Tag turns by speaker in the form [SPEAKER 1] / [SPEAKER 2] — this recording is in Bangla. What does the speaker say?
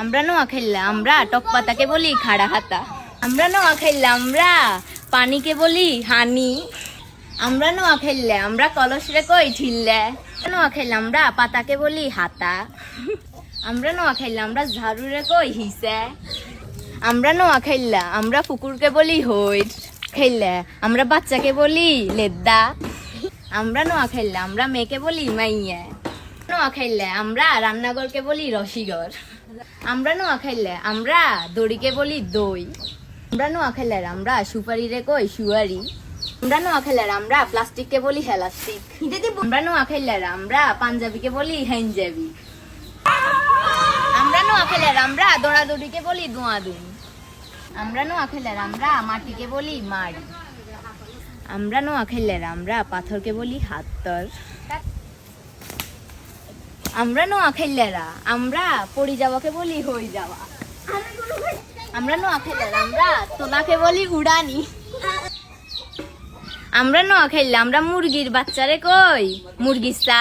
[SPEAKER 1] আমরা নোয়াখাইলা আমরা টক পাতাকে বলি খাড়া হাতা। আমরা নোয়াখাইলা আমরা পানিকে বলি হানি। আমরা নোয়াখাইলা আমরা কলসরে কই ঠিললে। নোয়াখাইলা আমরা পাতাকে বলি হাতা। আমরা নোয়াখাইলা আমরা ঝাড়ুরে কই হিসে। আমরা নোয়াখাইলা আমরা পুকুরকে বলি হইর খাইলা। আমরা বাচ্চাকে বলি লেদ্দা। আমরা নোয়াখাইলা আমরা মেয়েকে বলি মাইয়া। নোয়াখাইলা আমরা রান্নাঘরকে বলি রসিঘর। আমরা নোয়াখাইলা আমরা দড়িকে বলি দই। আমরা নোয়াখাইলার আমরা সুপারিরে কই সুয়ারি। আমরা নোয়াখাইলার আমরা প্লাস্টিককে বলি হেলাস্টিক। আমরা নোয়াখাইলার আমরা পাঞ্জাবিকে বলি হেঞ্জাবি। আমরা নোয়াখাইলার আমরা দৌড়াদৌড়িকে বলি দোয়াদুম। আমরা নোয়াখাইলার আমরা মাটিকে বলি মাড়ি। আমরা নোয়াখাইলার আমরা পাথরকে বলি হাতর। আমরা নোয়াখাইলারা আমরা পড়ি যাওয়াকে বলি হই যাওয়া। আমরা নোয়াখাইলার আমরা তোলাকে বলি উড়ানি। আমরা নোয়াখাইলা আমরা মুরগির বাচ্চারে কই মুরগির চা।